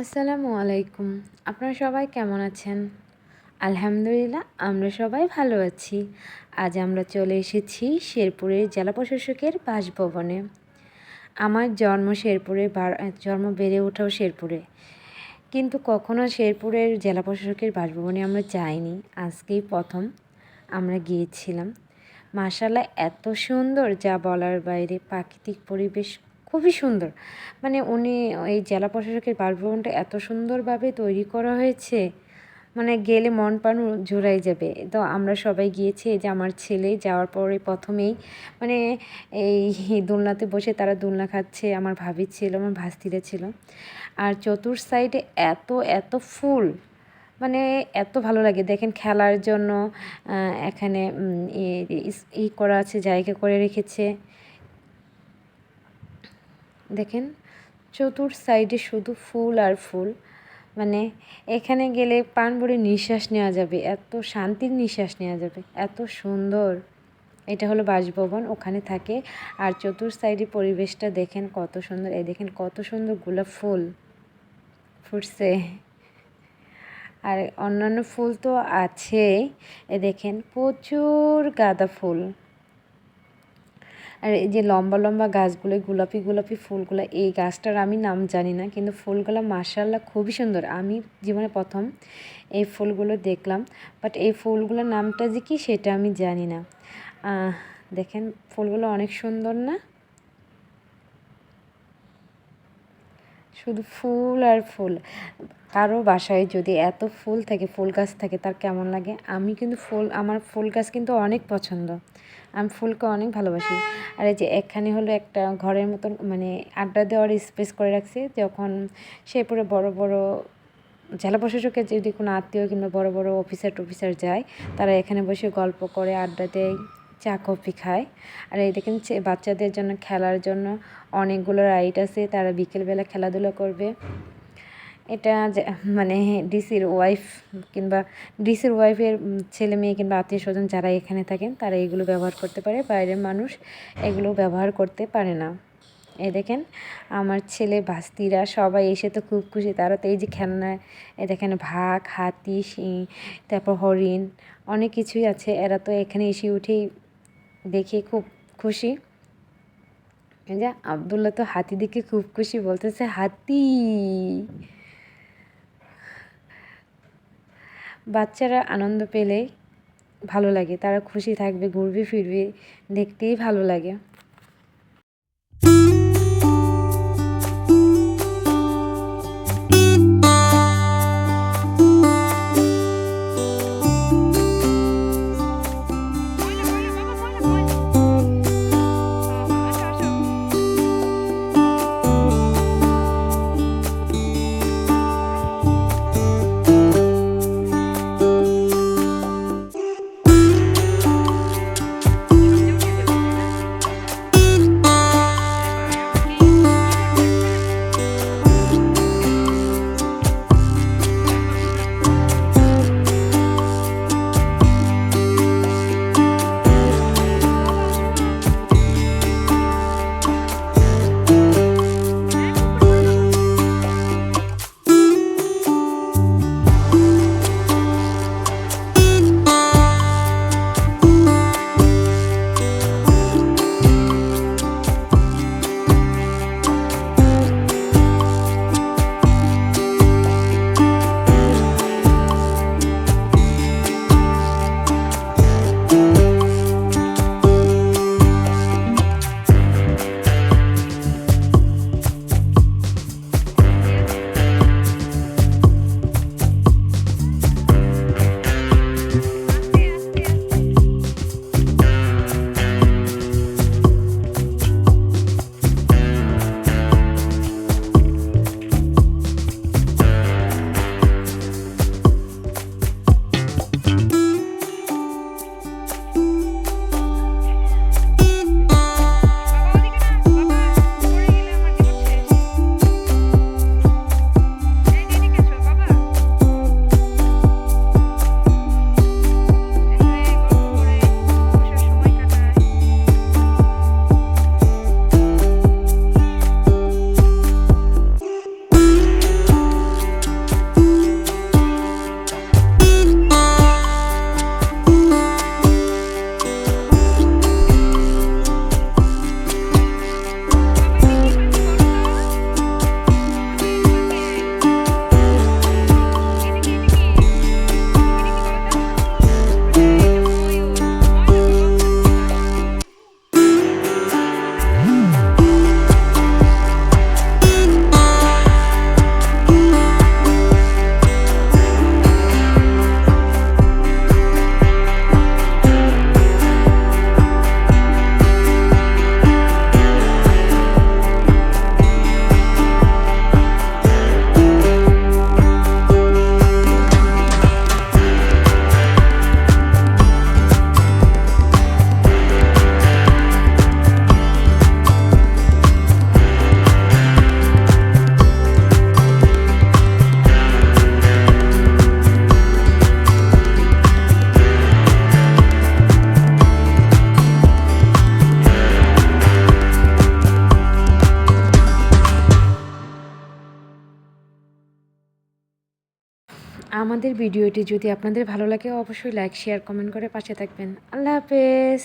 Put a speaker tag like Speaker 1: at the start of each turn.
Speaker 1: আসসালামু আলাইকুম। আপনারা সবাই কেমন আছেন? আলহামদুলিল্লাহ আমরা সবাই ভালো আছি। আজ আমরা চলে এসেছি শেরপুরের জেলা প্রশাসকের বাসভবনে। আমার জন্ম শেরপুরে, জন্ম বেড়ে ওঠাও শেরপুরে। কিন্তু কখনো শেরপুরের জেলা প্রশাসকের বাসভবনে আমরা যাইনি। আজকেই প্রথম আমরা গিয়েছিলাম। মাশাআল্লাহ এত সুন্দর যা বলার বাইরে, প্রাকৃতিক পরিবেশ খুবই সুন্দর। মানে উনি এই জেলা প্রশাসকের বাসভবনটা এত সুন্দরভাবে তৈরি করা হয়েছে, মানে গেলে মন প্রাণ জুড়াই যাবে। তো আমরা সবাই গিয়েছি, এই যে আমার ছেলে যাওয়ার পরে প্রথমেই মানে এই দোলনাতে বসে তারা দোলনা খাচ্ছে, আমার ভাবি ছিল, আমার ভাস্তিরা ছিল। আর চতুর সাইডে এত এত ফুল, মানে এত ভালো লাগে। দেখেন খেলার জন্য এখানে করা আছে, জায়গা করে রেখেছে। দেখেন চতুর সাইডে শুধু ফুল আর ফুল, মানে এখানে গেলে প্রাণ ভরে নিঃশ্বাস নেওয়া যাবে, এত শান্তির নিঃশ্বাস নেওয়া যাবে, এত সুন্দর। এটা হলো বাসভবন, ওখানে থাকে। আর চতুর সাইডে পরিবেশটা দেখেন কত সুন্দর। এই দেখেন কত সুন্দর গোলাপ ফুল ফুটছে। আর অন্যান্য ফুল তো আছে, এ দেখেন প্রচুর গাঁদা ফুল। আর এই যে লম্বা লম্বা গাছগুলো, গোলাপি গোলাপি ফুলগুলো, এই গাছটার আমি নাম জানি না, কিন্তু ফুলগুলো মাশাআল্লাহ খুবই সুন্দর। আমি জীবনে প্রথম এই ফুলগুলো দেখলাম, বাট এই ফুলগুলোর নামটা যে কি সেটা আমি জানি না। দেখেন ফুলগুলো অনেক সুন্দর না? শুধু ফুল আর ফুল। কারো বাসায় যদি এত ফুল থাকে, ফুল গাছ থাকে, তার কেমন লাগে? আমি কিন্তু আমার ফুল গাছ কিন্তু অনেক পছন্দ। আমি ফুলকে অনেক ভালোবাসি। আর এই যে এখানে হলো একটা ঘরের মতন, মানে আড্ডা দেওয়ার স্পেস করে রাখছে। যখন শেরপুরে বড় বড় জেলা প্রশাসকের যদি কোনো আত্মীয় কিংবা বড় বড় অফিসার যায়, তারা এখানে বসে গল্প করে, আড্ডা দেয়, চা কফি খায়। আর এই দেখেন বাচ্চাদের জন্য খেলার জন্য অনেকগুলো রাইড আছে, তারা বিকেলবেলা খেলাধুলা করবে। এটা মানে ডিসির ওয়াইফ কিংবা ডিসির ওয়াইফের ছেলে মেয়ে কিংবা আত্মীয় স্বজন যারা এখানে থাকেন, তারা এগুলো ব্যবহার করতে পারে। বাইরের মানুষ এগুলো ব্যবহার করতে পারে না। এই দেখেন আমার ছেলে ভাস্তিরা সবাই এসে তো খুব খুশি। তারা তো এই যে খেলনায়, এই দেখেন বাঘ, হাতি, তারপর হরিণ, অনেক কিছুই আছে। এরা তো এখানে এসে উঠেই দেখে খুব খুশি। এই যে আব্দুল্লাহ তো হাতি দেখে খুব খুশি, বলতেছে হাতি। বাচ্চারা আনন্দ পেলেই ভালো লাগে, তারা খুশি থাকবে, ঘুরবে ফিরবে, দেখতেই ভালো লাগে। আমাদের ভিডিওটি যদি আপনাদের ভালো লাগে অবশ্যই লাইক শেয়ার কমেন্ট করে পাশে থাকবেন। আল্লাহ হাফেজ।